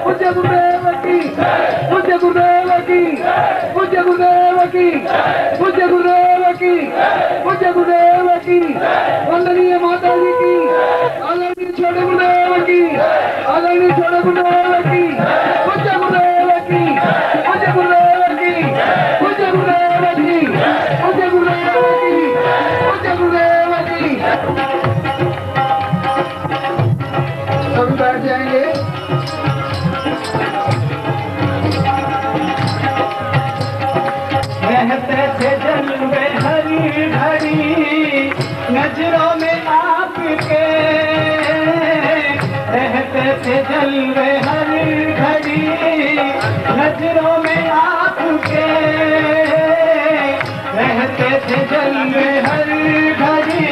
पूज्य गुरुदेव की, पूज्य गुरुदेव की, पूज्य गुरुदेव की, पूज्य गुरुदेव की, पूज्य गुरुदेव की, वंदनीय माता जी की, आदरणीय छोटे गुरुदेव की, आदरणीय छोटे गुरुदेव की, पूज्य गुरुदेव की, पूज्य गुरुदेव की, पूज्य गुरुदेव की, पूज्य गुरुदेव की, पूज्य गुरुदेव की। सभी बैठ जाएंगे। रहते थे जलवे हरी भरी नजरों में आपके, रहते थे जलवे हरी भरी नजरों में आपके, रहते थे जलवे हरी भरी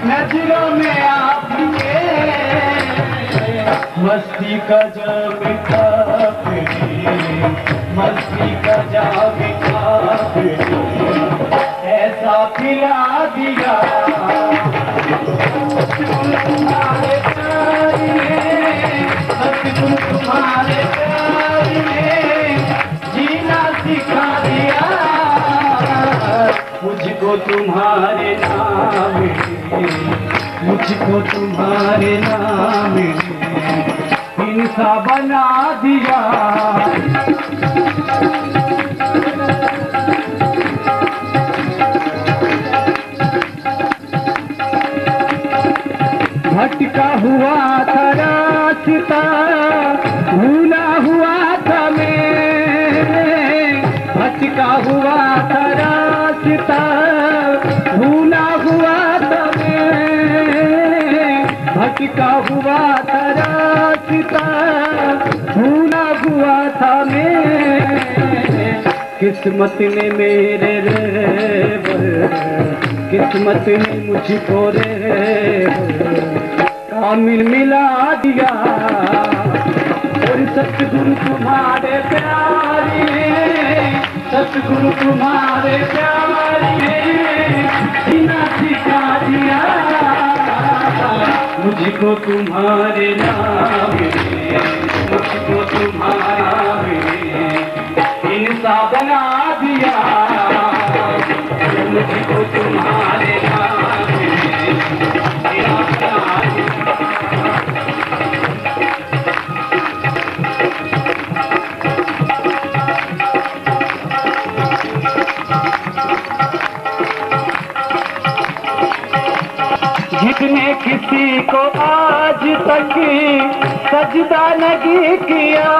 नजरों में आपके। मस्ती का जाम काफी, मस्ती का जाम काफी, ऐसा पिला दिया तुम्हारे प्यार में, सतगुरु तुम्हारे प्यार में जीना सिखा दिया मुझको तुम्हारे नाम, मुझको तुम्हारे नाम इंसा बना दिया। भटका हुआ था रास्ता, भूला हुआ था मैं, भटका हुआ था रास्ता, भूला हुआ था मैं, भटका हुआ था रास्ता, भूला हुआ था मैं। किस्मत ने मेरे रेवर, किस्मत ने मुझको कामिल मिला दिया। और सतगुरु तुम्हारे प्यार में, सतगुरु तुम्हारे प्यार में जीना सिखा दिया मुझको तुम्हारे नाम में, मुझको तुम्हारे नाम में इंसा बना दिया मुझको तुम्हारे नाम में बना दिया। जिसने किसी को आज तक सजदा नहीं किया,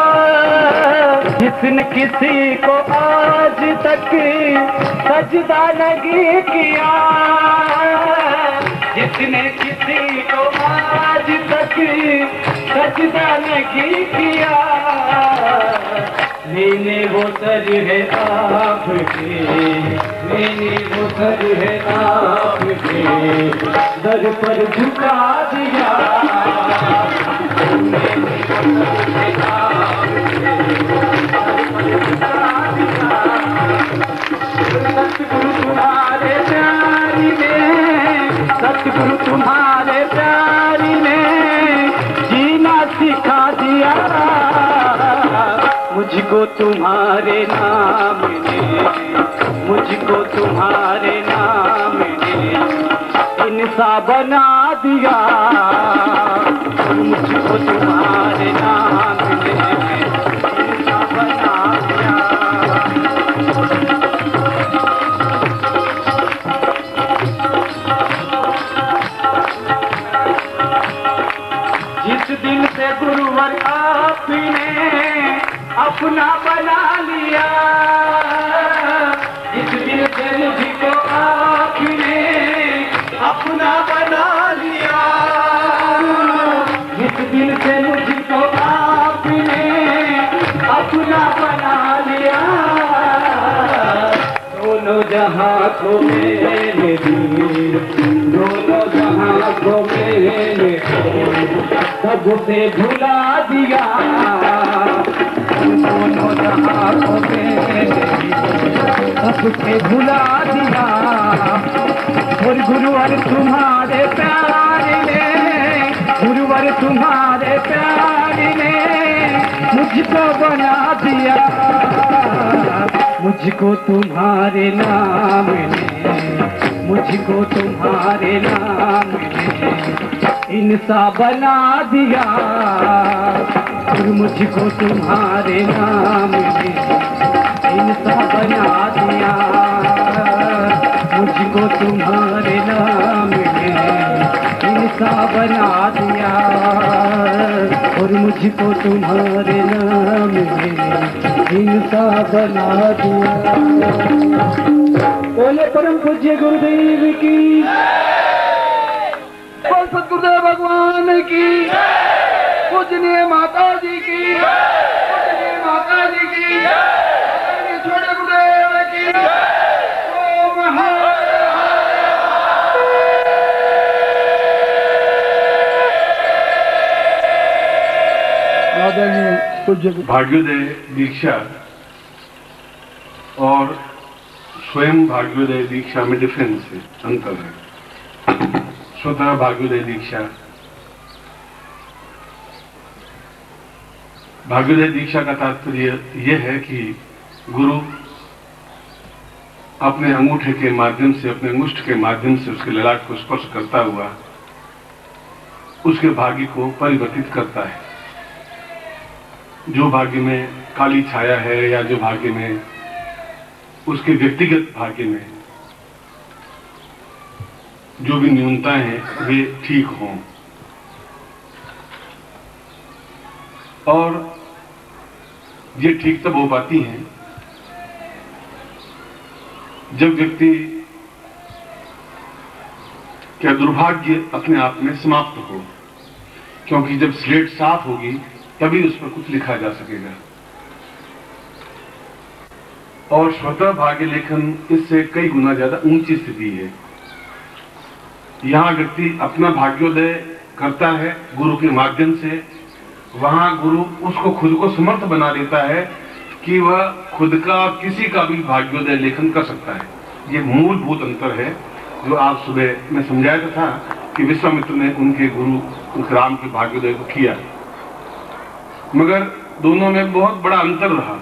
जिसने किसी को आज तक सजदा नहीं किया, जिसने किसी को आज तक सजदा नहीं किया, मैंने वो सर है आपके, मैंने वो सर है आपके दर पर झुका दिया। सतगुरु तुम्हारे प्यार में, सतगुरु तुम्हारे प्यार में जीना सिखा दिया मुझको तुम्हारे नाम ने, मुझको तुम्हारे नाम ने इंसा बना दिया मुझको तुम्हारे नाम ने इंसा बना दिया। जिस दिन से गुरुवर आपने अपना बना लिया, जिस दिन से मुझको आपने अपना बना लिया, जिस दिन से मुझको आपने अपना बना लिया, दोनों जहां को मेरे दिल, दोनों जहां को मेरे सबसे भुला दिया, दोनों जहां को मेरे सबसे भुला दिया। और गुरुवर तुम्हारे प्यार ने, गुरुवर तुम्हारे प्यार ने मुझको बना दिया, मुझको तुम्हारे नाम ने, मुझको तुम्हारे नाम ने इंसान बना दिया, और मुझको तुम्हारे नाम ने इंसान बना दिया, मुझको तुम्हारे नाम ने इंसान बना दिया, और मुझको तुम्हारे नाम ने इंसान बना दिया। बोले परम पूज्य गुरुदेव की, बोल सतगुरुदेव भगवान की, पूजनीय माता जी की, पूजनीय माता जी की, छोटे गुरुदेव की। ओम हरे आदरणीय पूज्य भाग्योदय दीक्षा और स्वयं भाग्योदय दीक्षा में डिफरेंस है, अंतर है। स्वतः भाग्योदय दीक्षा, भाग्योदय दीक्षा का तात्पर्य यह है कि गुरु अपने अंगूठे के माध्यम से, अपने अंगुष्ठ के माध्यम से उसके ललाट को स्पर्श करता हुआ उसके भाग्य को परिवर्तित करता है। जो भाग्य में काली छाया है या जो भाग्य में उसके व्यक्तिगत भाग्य में जो भी न्यूनताएं हैं वे ठीक हों, और ये ठीक तब हो पाती हैं जब व्यक्ति क्या दुर्भाग्य अपने आप में समाप्त हो, क्योंकि जब स्लेट साफ होगी तभी उस पर कुछ लिखा जा सकेगा। और स्वतः भाग्य लेखन इससे कई गुना ज्यादा ऊंची स्थिति है। यहां व्यक्ति अपना भाग्योदय करता है गुरु के माध्यम से, वहां गुरु उसको खुद को समर्थ बना देता है कि वह खुद का किसी का भी भाग्योदय लेखन कर सकता है। ये मूलभूत अंतर है जो आज सुबह मैं समझाया था कि विश्वामित्र ने उनके गुरु राम के भाग्योदय को किया, मगर दोनों में बहुत बड़ा अंतर रहा।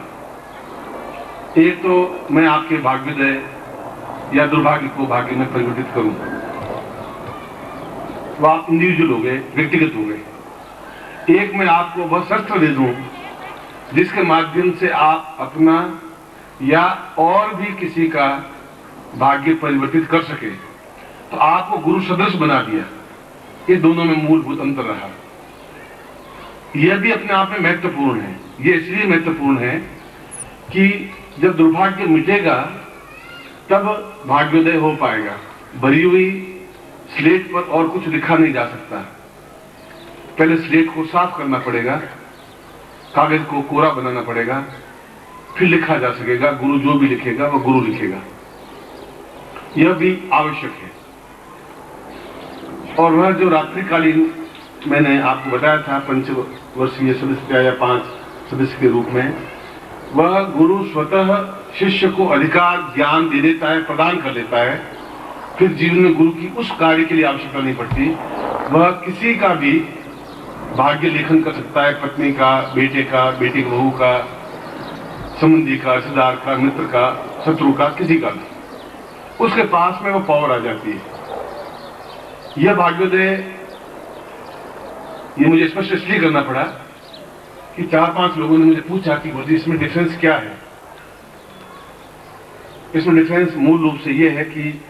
एक तो मैं आपके भाग्योदय या दुर्भाग्य को भाग्य में परिवर्तित करूं, वो आप इंडिविजुअल हो गए, व्यक्तिगत हो गए। एक मैं आपको वह शस्त्र दे दूं जिसके माध्यम से आप अपना या और भी किसी का भाग्य परिवर्तित कर सके, तो आपको गुरु सदृश बना दिया। ये दोनों में मूलभूत अंतर रहा। यह भी अपने आप में महत्वपूर्ण है। ये इसलिए महत्वपूर्ण है कि जब दुर्भाग्य मिटेगा तब भाग्योदय हो पाएगा। भरी हुई स्लेट पर और कुछ लिखा नहीं जा सकता। पहले स्लेट को साफ करना पड़ेगा, कागज को कोरा बनाना पड़ेगा, फिर लिखा जा सकेगा। गुरु जो भी लिखेगा वह गुरु लिखेगा, यह भी आवश्यक है। और वह जो रात्रिकालीन मैंने आपको बताया था पंचवर्षीय सदस्य या 5 सदस्य के रूप में, वह गुरु स्वतः शिष्य को अधिकार ज्ञान दे देता है, प्रदान कर देता है। फिर जीवन में गुरु की उस कार्य के लिए आवश्यकता नहीं पड़ती। वह किसी का भी भाग्य लेखन कर सकता है, पत्नी का, बेटे का, बेटी की बहू का, संबंधी का, रिश्तेदार का, मित्र का, शत्रु का, किसी का भी। उसके पास में वो पावर आ जाती है। यह भाग्योदय ये मुझे स्पष्ट इसलिए करना पड़ा कि 4-5 लोगों ने मुझे पूछा कि गुरुजी इसमें डिफरेंस क्या है। इसमें डिफरेंस मूल रूप से यह है कि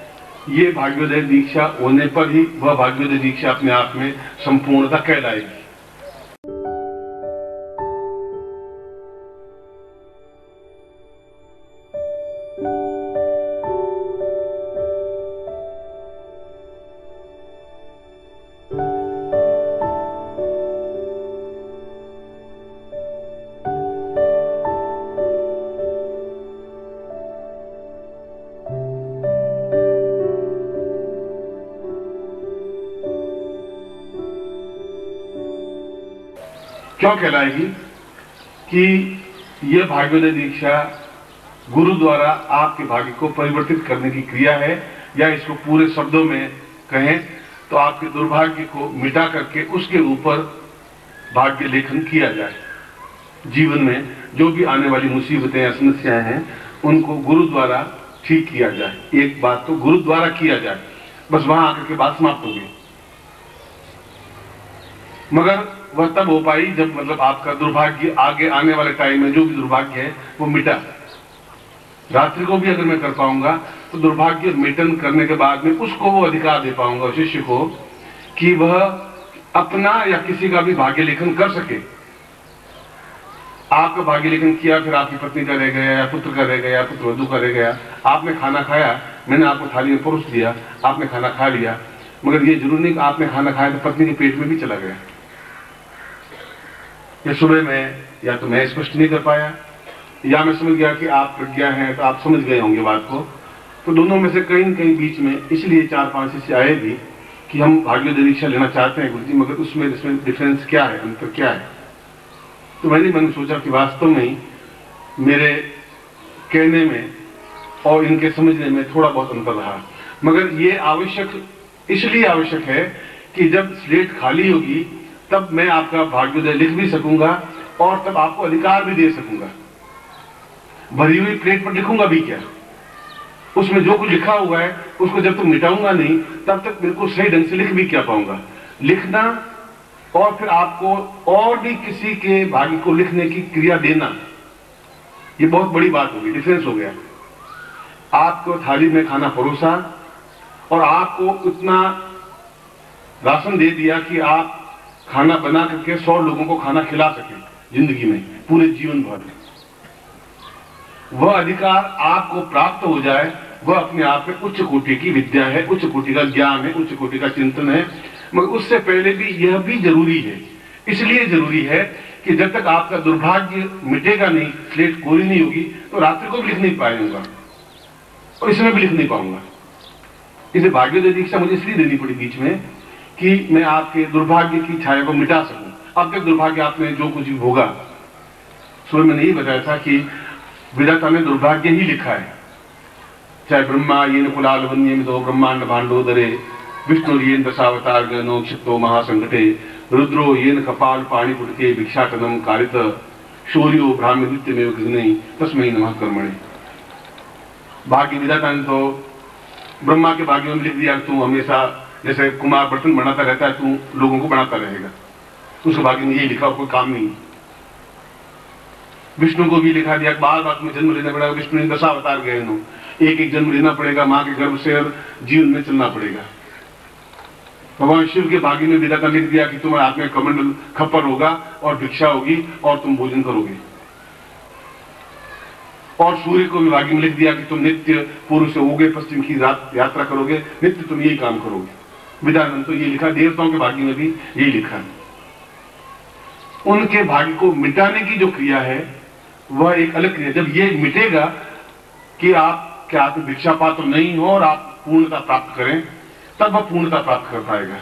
ये भाग्योदय दीक्षा होने पर ही वह भाग्योदय दीक्षा अपने आप में संपूर्णता कहलाएगी। क्यों कहलाएगी कि यह भाग्योदय दीक्षा गुरु द्वारा आपके भाग्य को परिवर्तित करने की क्रिया है, या इसको पूरे शब्दों में कहें तो आपके दुर्भाग्य को मिटा करके उसके ऊपर भाग्य लेखन किया जाए। जीवन में जो भी आने वाली मुसीबतें या समस्याएं हैं उनको गुरु द्वारा ठीक किया जाए। एक बात तो गुरु द्वारा किया जाए, बस वहां आकर के बात समाप्त हो गई। मगर वह तब हो पाई जब मतलब आपका दुर्भाग्य आगे आने वाले टाइम में जो भी दुर्भाग्य है वो मिटा। रात्रि को भी अगर मैं कर पाऊंगा तो दुर्भाग्य मिटन करने के बाद में उसको वो अधिकार दे पाऊंगा शिष्य को कि वह अपना या किसी का भी भाग्य लेखन कर सके। आपका भाग्य लेखन किया, फिर आपकी पत्नी का रह गया या पुत्र का रह गया, पुत्र वधू का रह गया, आपने खाना खाया, मैंने आपको थाली में परोस दिया, आपने खाना खा लिया, मगर ये जरूर नहीं कि आपने खाना खाया तो पत्नी के पेट में भी चला गया। ये सुबह में या तो मैं स्पष्ट नहीं कर पाया या मैं समझ गया कि आप प्रज्ञा हैं तो आप समझ गए होंगे बात को। तो दोनों में से कहीं न कहीं बीच में इसलिए 4-5 शिष्य आए भी कि हम भाग्योदय दीक्षा लेना चाहते हैं गुरुजी, मगर उसमें डिफरेंस क्या है, अंतर क्या है। तो मैंने सोचा कि वास्तव में ही मेरे कहने में और इनके समझने में थोड़ा बहुत अंतर रहा, मगर ये आवश्यक इसलिए आवश्यक है कि जब स्लेट खाली होगी तब मैं आपका भाग्योदय लिख भी सकूंगा और तब आपको अधिकार भी दे सकूंगा। भरी हुई प्लेट पर लिखूंगा भी क्या, उसमें जो कुछ लिखा हुआ है उसको जब तक मिटाऊंगा नहीं तब तक बिल्कुल सही ढंग से लिख भी क्या पाऊंगा। लिखना और फिर आपको और भी किसी के भाग्य को लिखने की क्रिया देना, ये बहुत बड़ी बात होगी, डिफरेंस हो गया। आपको थाली में खाना परोसा और आपको उतना राशन दे दिया कि आप खाना बना करके 100 लोगों को खाना खिला सके जिंदगी में, पूरे जीवन भर। वह अधिकार आपको प्राप्त हो जाए, वह अपने आप में उच्च कोटि की विद्या है, उच्च कोटि का ज्ञान है, उच्च कोटि का चिंतन है। मगर उससे पहले भी यह भी जरूरी है, इसलिए जरूरी है कि जब तक आपका दुर्भाग्य मिटेगा नहीं, स्लेट कोरी नहीं होगी, तो रात्रि को भी लिख नहीं पाऊंगा और इसमें भी लिख नहीं पाऊंगा। इसे भाग्योदय दीक्षा मुझे इसलिए देनी पड़ी बीच में कि मैं आपके दुर्भाग्य की छाया को मिटा सकूं। अब तक दुर्भाग्य आपने जो कुछ भी भोगा, सुबह मैंने यही बताया था कि विधाता ने दुर्भाग्य ही लिखा है। चाहे ब्रह्मा येन कुलाल वन्य मितो ब्रह्मांड भांडोदरे, विष्णु येन दशावतार गनो क्षिप्तो महासंकटे, रुद्रो येन कपाल पाणी पुटके भिक्षाटनम कारित, शौर्यो ब्राह्मण नित्यमेव गगने तस्मै नमः कर्मणे। भाग्य विधाता ने तो ब्रह्मा के भाग्य में लिख दिया, तू हमेशा जैसे कुमार बर्तन बनाता रहता है, तू लोगों को बनाता रहेगा। उसके भाग्य में यही लिखा, कोई काम नहीं। विष्णु को भी लिखा दिया, बार बार तुम्हें जन्म लेना पड़ेगा, विष्णु ने 10 अवतार गए नो, एक जन्म लेना पड़ेगा, मां के गर्भ से जीवन में चलना पड़ेगा। भगवान शिव के भाग्य में विधाता लिख दिया कि तुम्हारे हाथ में कमंडल खप्पर होगा और भिक्षा होगी और तुम भोजन करोगे। और सूर्य को भी भाग्य में लिख दिया कि तुम नित्य पूर्व से उगे पश्चिम की यात्रा करोगे, नित्य तुम यही काम करोगे। विधान तो ये लिखा, देवताओं के भाग्य में भी यही लिखा। उनके भाग्य को मिटाने की जो क्रिया है वह एक अलग क्रिया। जब ये मिटेगा कि आप क्या आप भिक्षा पात्र नहीं हो और आप पूर्णता प्राप्त करें, तब वह पूर्णता प्राप्त कर पाएगा।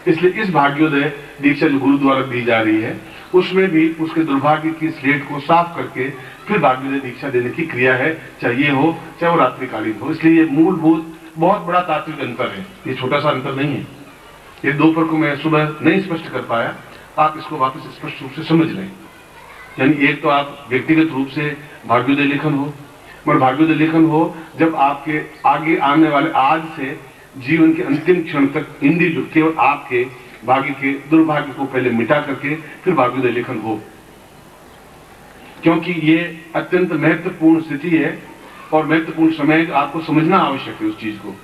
इसलिए इस भाग्योदय दीक्षा जो गुरु द्वारा दी जा रही है उसमें भी उसके दुर्भाग्य की स्लेट को साफ करके फिर भाग्योदय दीक्षा देने की क्रिया है, चाहे ये हो चाहे वो रात्रिकालीन हो। इसलिए ये मूलभूत बहुत बड़ा तात्विक अंतर है, ये छोटा सा अंतर नहीं है। ये दोपहर को मैं सुबह नहीं स्पष्ट कर पाया, आप इसको वापस स्पष्ट रूप से समझ लें। यानी एक तो आप व्यक्तिगत रूप से भाग्योदय लेखन हो, मगर भाग्योदय लेखन हो जब आपके आगे आने वाले आज से जीवन के अंतिम क्षण तक इंडिविजुअल केवल आपके भाग्य के दुर्भाग्य को पहले मिटा करके फिर भाग्योदय लेखन हो, क्योंकि ये अत्यंत महत्वपूर्ण स्थिति है और महत्वपूर्ण समय आपको समझना आवश्यक है उस चीज को।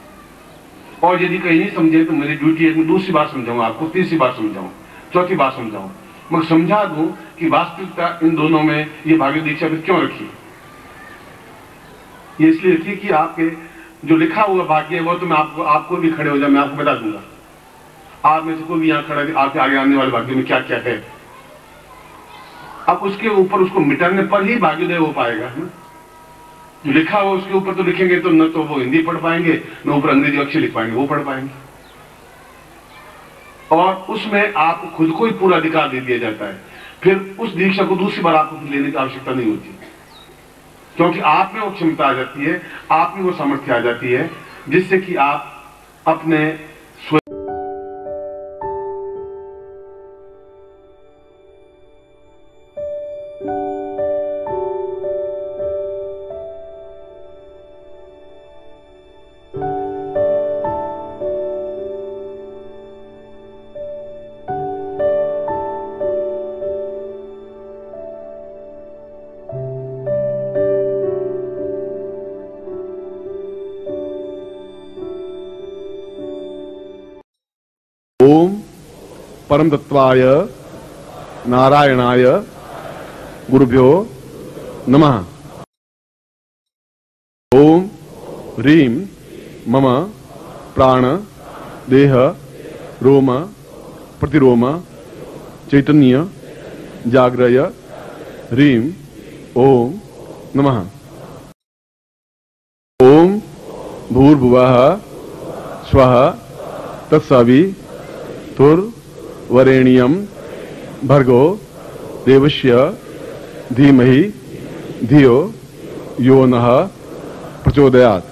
और यदि कहीं नहीं समझे तो मेरी ड्यूटी है, मैं दूसरी बार समझाऊं आपको, तीसरी बार समझाऊं, चौथी बार समझाऊं, मगर समझा दूं कि वास्तविकता इन दोनों में ये भाग्योदय दीक्षा फिर क्यों रखी। ये इसलिए रखी कि आपके जो लिखा हुआ भाग्य है वो तो मैं आपको भी खड़े हो जाए, मैं आपको बता दूंगा। आप में से कोई भी यहाँ खड़ा है, आपके आगे आने वाले भाग्य में क्या क्या है, अब उसके ऊपर उसको मिटाने पर ही भाग्योदय हो पाएगा। जो लिखा हुआ उसके ऊपर तो लिखेंगे तो न तो वो हिंदी पढ़ पाएंगे, न ऊपर अंग्रेजी अक्षर लिख पाएंगे, वो पढ़ पाएंगे। और उसमें आपको खुद को ही पूरा अधिकार दे दिया जाता है। फिर उस दीक्षा को दूसरी बार आपको लेने की आवश्यकता नहीं होती, क्योंकि आप में वो क्षमता आ जाती है, आप में वो सामर्थ्य आ जाती है जिससे कि आप अपने ओम परम तत्वाय नारायणाय गुरुभ्यो नमः। ओम ह्रीं मम प्राण देह रोम प्रतिरोम चैतन्य जाग्रय ह्रीं ओम नमः। ओम भूर्भुवः स्वः तत्सवितुर्वरेण्यं भर्गो देवस्य धीमहि धियो यो नः प्रचोदयात्।